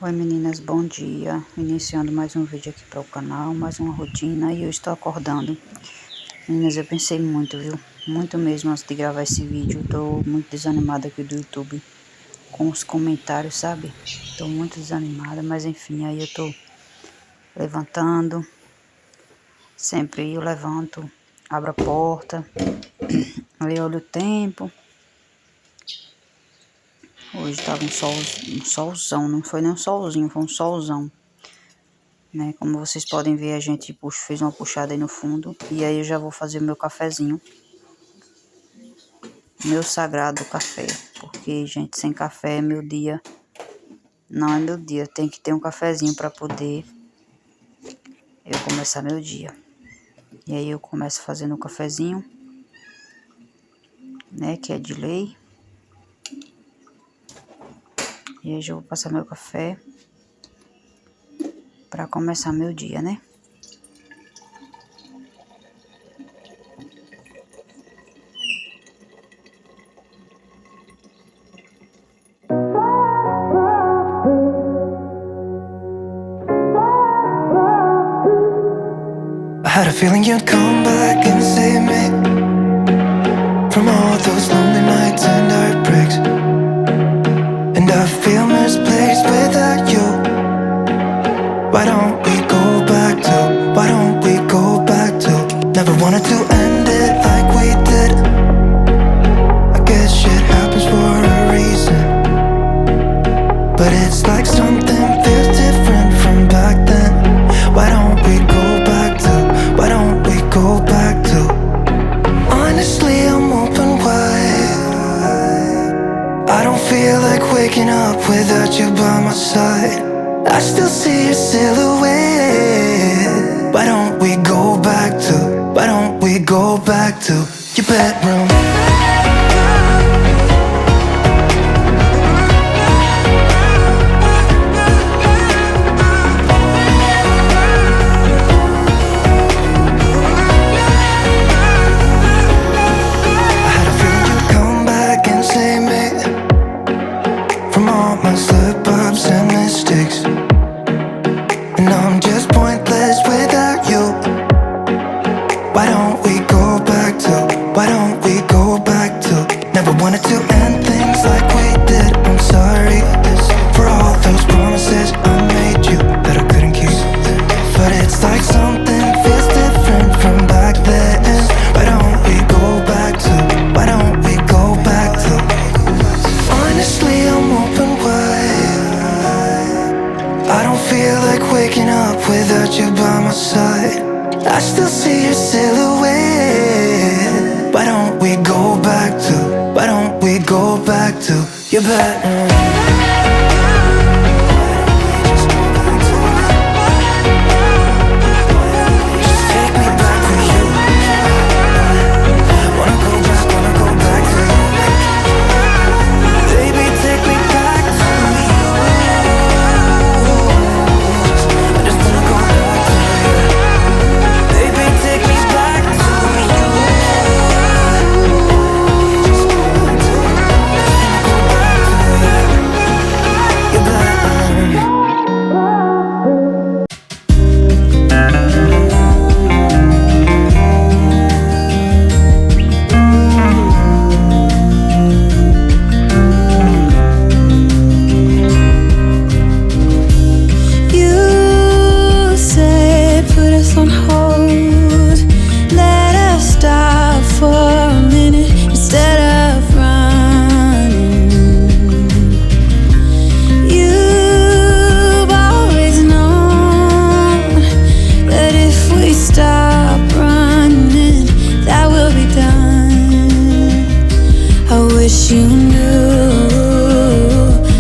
Oi meninas, bom dia, iniciando mais um vídeo aqui para o canal, mais uma rotina e eu estou acordando. Meninas, eu pensei muito, viu, muito mesmo antes de gravar esse vídeo. Eu tô muito desanimada aqui do YouTube com os comentários, sabe? Tô muito desanimada, mas enfim, aí eu tô levantando, sempre eu levanto, abro a porta, aí olho o tempo. Hoje tava um solzão, não foi nem um solzinho, foi um solzão. Né? Como vocês podem ver, a gente fez uma puxada aí no fundo. E aí eu já vou fazer o meu cafezinho. Meu sagrado café. Porque, gente, sem café meu dia não é meu dia. Tem que ter um cafezinho para poder eu começar meu dia. E aí eu começo fazendo o cafezinho, né? Que é de lei. E aí já vou passar meu café para começar meu dia, né? I had a feeling you'd come back and save me from all those lonely nights and heartbreaks. And I feel misplaced without you. Why don't we go back to, why don't we go back to? Never wanted to end it like we did. I guess shit happens for a reason. But it's like something feels different from back then. Why don't we go back to, why don't we go back to? Honestly, I'm open wide. I don't feel like waking up without you by my side. I still see your silhouette. Why don't we go back to, why don't we go back to your bedroom? Slip-ups and mistakes, and I'm just pointless without you. Why don't we go back to, why don't we go back to? Never wanted to end things like we did. I'm sorry for all those promises I made you that I couldn't keep. But it's like something feels different from back then. Why don't we go back to, why don't we go back to? Honestly, I'm open wide. I don't feel like waking up without you by my side. I still see your silhouette. Why don't we go back to, why don't we go back to your bedroom? You knew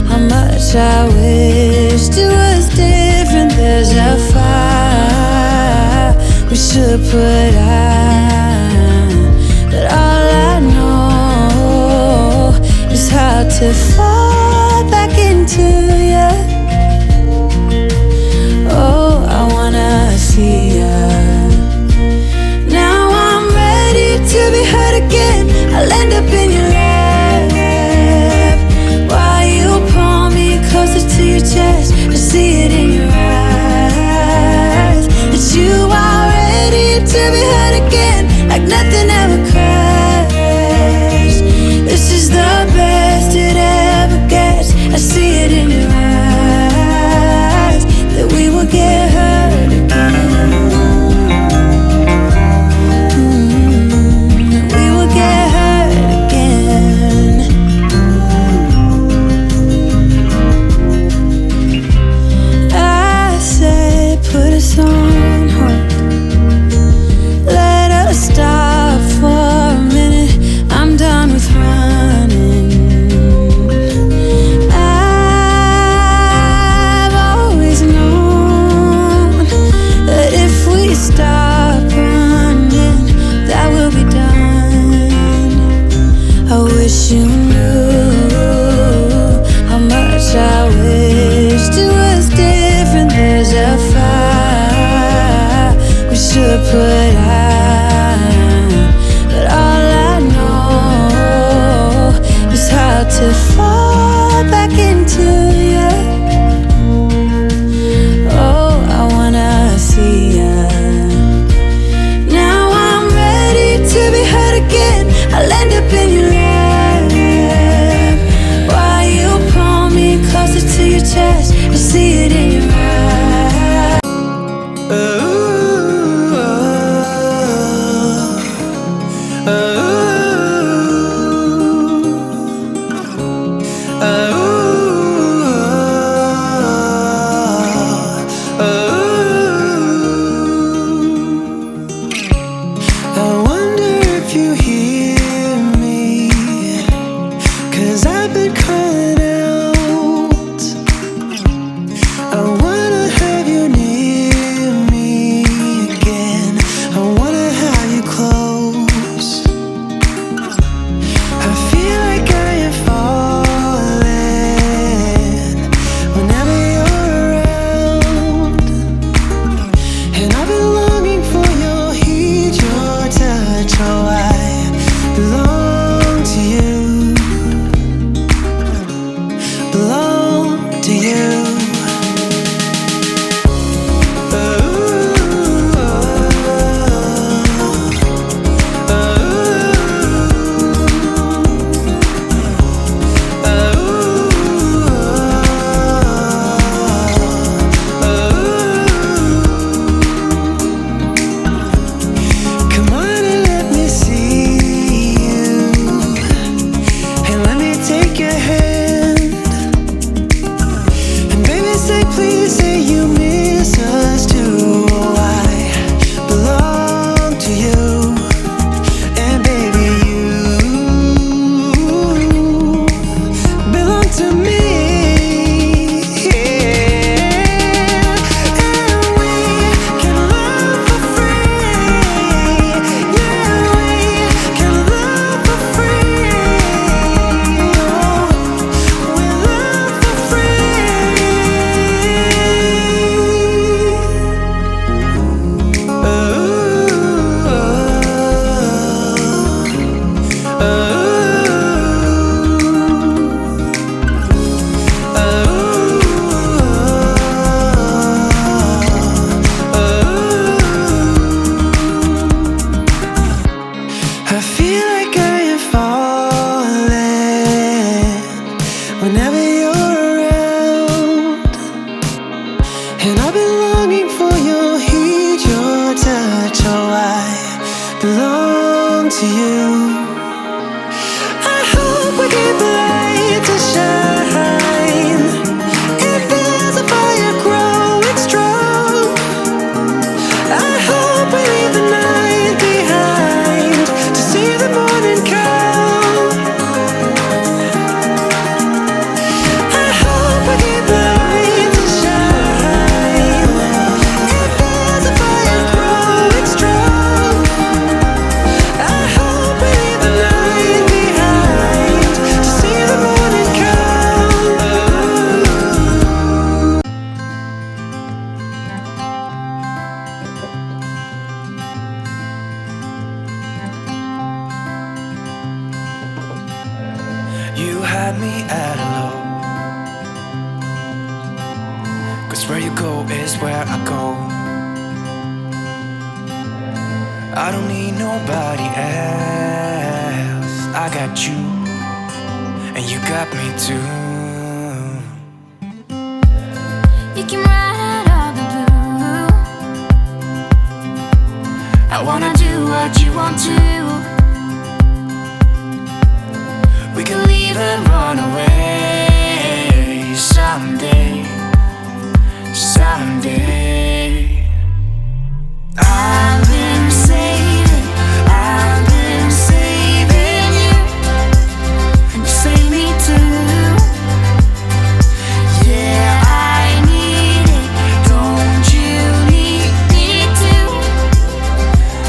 how much I wished it was different. There's a fire we should put out, but all I know is how to fall back into you. Oh, I wanna see ya. Now I'm ready to be hurt again. I'll end up in your lap while you pull me closer to your chest. is the best it ever gets. I see it in your eyes that we will get hurt again. That we will get hurt again. I said put us on hold, let us stop for a minute. I'm done with running. I've always known that if we stop running, that we'll be done. I wish you knew how much I wished it was different. There's a fire we should put out, but all I know is how to fall back into you. Oh, I wanna see ya. Now I'm ready to be hurt again. I'll end up in your lap while you pull me closer to your chest. I see it in your eyes. I wonder if you hear me, 'cause I've been calling out. I wanna have you near me again. I wanna have you close. I feel like I am falling whenever you're around, and I've been longing for your heat, your touch. Oh, I belong to you, belong to you. Come on and let me see you, and let me take your hand. And baby, say please, say you miss us too. Oh, I belong to you, and baby, you belong to me. Yeah. And we can love for free. Yeah, we can love for free. Oh, we love for free. I feel like I am falling whenever you're around, and I've been longing for your heat, your touch. Oh, I belong to you. I hope we keep the light to shine, and there's a fire growing strong. I hope we leave the night behind to see the morning come. I hope we keep the light to shine, and there's a fire growing strong. I hope we leave the night behind to see the morning come. You had me at hello, 'cause where you go is where I go. I don't need nobody else. I got you, you got me too. You can write out all the blue. I wanna do what you want to. We can leave and run away someday, someday. I've been saving you, and you save me too. Yeah, I need it, don't you need me too?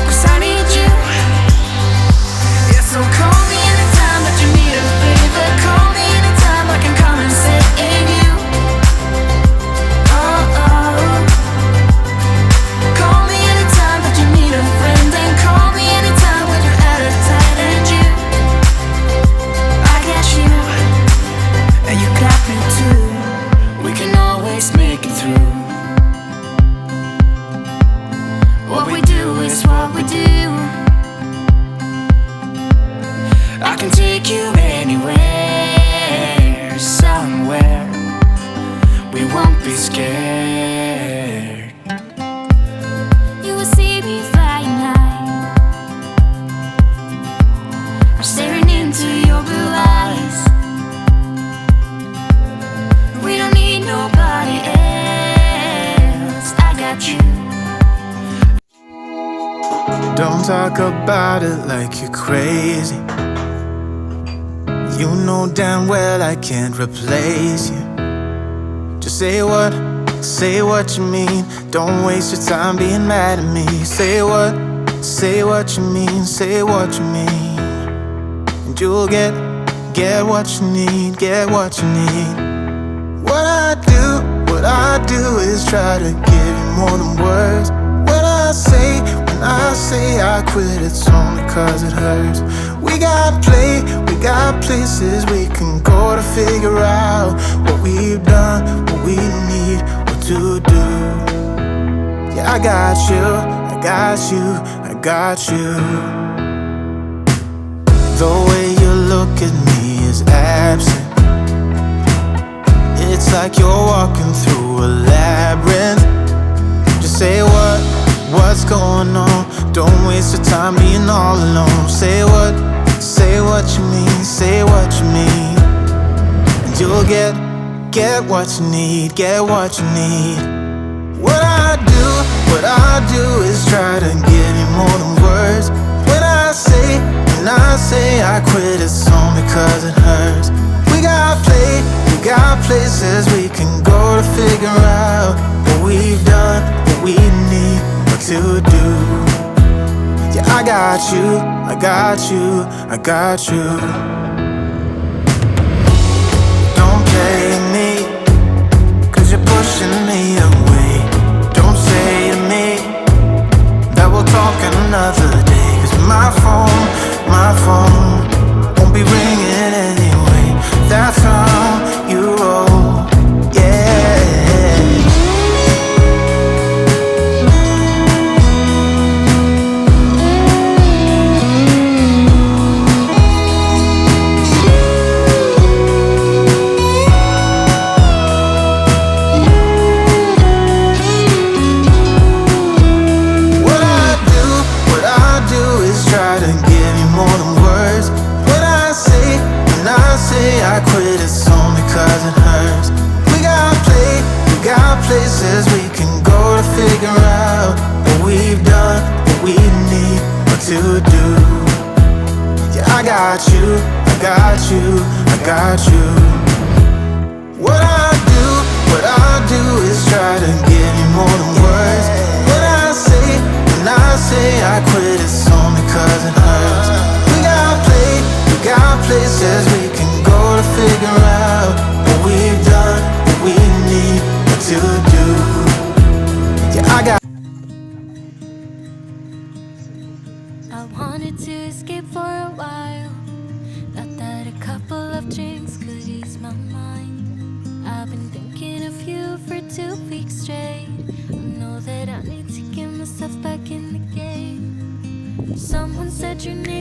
'Cause I need you. Yeah, so call me anytime that you need a favor. Call me anytime I can come and save you. Oh, oh. Call me anytime that you need a friend. And call me anytime when you're at a tight end. You, I got you, and you got me too. We can always make it through. What we do is what we do. I can take you anywhere, somewhere. We won't be scared. You will see me flying high. I'm staring into your blue eyes. We don't need nobody else. I got you. Don't talk about it like you're crazy. You know damn well I can't replace you. Just say what you mean. Don't waste your time being mad at me. Say what you mean, say what you mean. And you'll get what you need, get what you need. What I do is try to give you more than words. When I say I quit, it's only 'cause it hurts. We got places we can go to figure out what we've done, what we need, what to do. Yeah, I got you, I got you, I got you. The way you look at me is absent. It's like you're walking through a labyrinth. Just say what's going on. Don't waste your time being all alone. Say what you mean, say what you mean. And you'll get what you need, get what you need. What I do is try to give you more than words. When I say I quit, it's only 'cause it hurts. We got places we can go to figure out what we've done, what we need, what to do. Yeah, I got you, I got you, I got you. Don't play me, 'cause you're pushing me away. Don't say to me that we'll talk another day. 'Cause my phone won't be ringing anyway. That's how you roll, yeah. I quit, it's only 'cause it hurts. We got places we can go to figure out what we've done, what we need, what to do. Yeah, I got you, I got you, I got you. What I do is try to give you more than words. When I say I quit, it's only 'cause it hurts. We got places we can go to figure out what we've done, what we need, what to do. Yeah, I got. I wanted to escape for a while. Thought that a couple of drinks could ease my mind. I've been thinking of you for 2 weeks straight. I know that I need to get myself back in the game. Someone said your name